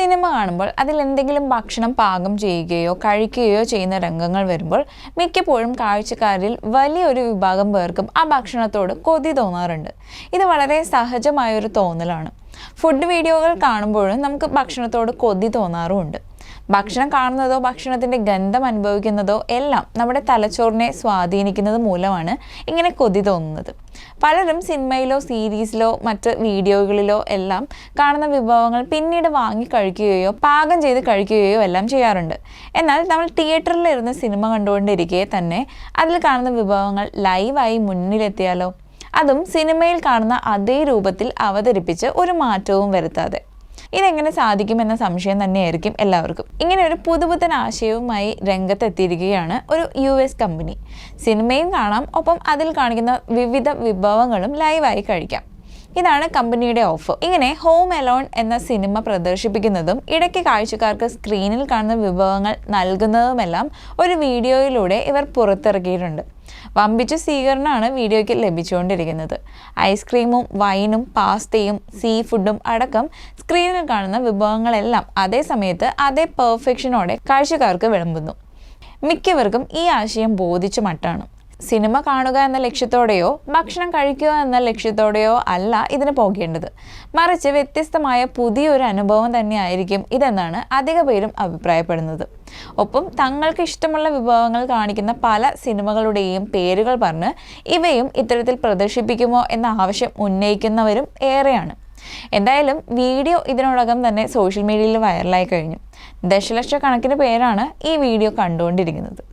Cinema കാണുമ്പോൾ അതിൽ എന്തെങ്കിലും ഭക്ഷണം പാകം ചെയ്യുകയോ കഴിക്കുകയോ ചെയ്യുന്ന രംഗങ്ങൾ വരുമ്പോൾ മിക്കപ്പോഴും കാഴ്ചക്കാരിൽ വലിയൊരു വിഭാഗം പേർക്കും ആ ഭക്ഷണത്തോട് കൊതി തോന്നാറുണ്ട്. ഇത് വളരെ സഹജമായൊരു തോന്നലാണ്. ഫുഡ് വീഡിയോകൾ കാണുമ്പോഴും നമുക്ക് ഭക്ഷണത്തോട് കൊതി തോന്നാറുമുണ്ട്. ഭക്ഷണം കാണുന്നതോ ഭക്ഷണത്തിൻ്റെ ഗന്ധം അനുഭവിക്കുന്നതോ എല്ലാം നമ്മുടെ തലച്ചോറിനെ സ്വാധീനിക്കുന്നത് മൂലമാണ് ഇങ്ങനെ കൊതി തോന്നുന്നത്. പലരും സിനിമയിലോ സീരീസിലോ മറ്റ് വീഡിയോകളിലോ എല്ലാം കാണുന്ന വിഭവങ്ങൾ പിന്നീട് വാങ്ങി കഴിക്കുകയോ പാകം ചെയ്ത് കഴിക്കുകയോ എല്ലാം ചെയ്യാറുണ്ട്. എന്നാൽ നമ്മൾ തിയേറ്ററിലിരുന്ന് സിനിമ കണ്ടുകൊണ്ടിരിക്കെ തന്നെ അതിൽ കാണുന്ന വിഭവങ്ങൾ ലൈവായി മുന്നിലെത്തിയാലോ, അതും സിനിമയിൽ കാണുന്ന അതേ രൂപത്തിൽ അവതരിപ്പിച്ച് ഒരു മാറ്റവും വരുത്താതെ. ഇതെങ്ങനെ സാധിക്കുമെന്ന സംശയം തന്നെയായിരിക്കും എല്ലാവർക്കും. ഇങ്ങനെ ഒരു പുതുപുത്തൻ ആശയവുമായി രംഗത്തെത്തിയിരിക്കുകയാണ് ഒരു US കമ്പനി. സിനിമയും കാണാം, ഒപ്പം അതിൽ കാണിക്കുന്ന വിവിധ വിഭവങ്ങളും ലൈവായി കഴിക്കാം. ഇതാണ് കമ്പനിയുടെ ഓഫർ. ഇങ്ങനെ ഹോം അലോൺ എന്ന സിനിമ പ്രദർശിപ്പിക്കുന്നതും ഇടയ്ക്ക് കാഴ്ചക്കാർക്ക് സ്ക്രീനിൽ കാണുന്ന വിഭവങ്ങൾ നൽകുന്നതുമെല്ലാം ഒരു വീഡിയോയിലൂടെ ഇവർ പുറത്തിറക്കിയിട്ടുണ്ട്. വമ്പിച്ച സ്വീകരണമാണ് വീഡിയോയ്ക്ക് ലഭിച്ചുകൊണ്ടിരിക്കുന്നത്. ഐസ്ക്രീമും വൈനും പാസ്തയും സീ ഫുഡും അടക്കം സ്ക്രീനിൽ കാണുന്ന വിഭവങ്ങളെല്ലാം അതേ സമയത്ത് അതേ പെർഫെക്ഷനോടെ കാഴ്ചക്കാർക്ക് വിളമ്പുന്നു. മിക്കവർക്കും ഈ ആശയം ബോധിച്ച മട്ടാണ്. സിനിമ കാണുക എന്ന ലക്ഷ്യത്തോടെയോ ഭക്ഷണം കഴിക്കുക എന്ന ലക്ഷ്യത്തോടെയോ അല്ല ഇതിന് പോകേണ്ടത്, മറിച്ച് വ്യത്യസ്തമായ പുതിയൊരു അനുഭവം തന്നെയായിരിക്കും ഇതെന്നാണ് അധിക പേരും അഭിപ്രായപ്പെടുന്നത്. ഒപ്പം തങ്ങൾക്ക് ഇഷ്ടമുള്ള വിഭവങ്ങൾ കാണിക്കുന്ന പല സിനിമകളുടെയും പേരുകൾ പറഞ്ഞ് ഇവയും ഇത്തരത്തിൽ പ്രദർശിപ്പിക്കുമോ എന്ന ആവശ്യം ഉന്നയിക്കുന്നവരും ഏറെയാണ്. എന്തായാലും വീഡിയോ ഇതിനോടകം തന്നെ സോഷ്യൽ മീഡിയയിൽ വൈറലായി കഴിഞ്ഞു. ദശലക്ഷക്കണക്കിന് പേരാണ് ഈ വീഡിയോ കണ്ടുകൊണ്ടിരിക്കുന്നത്.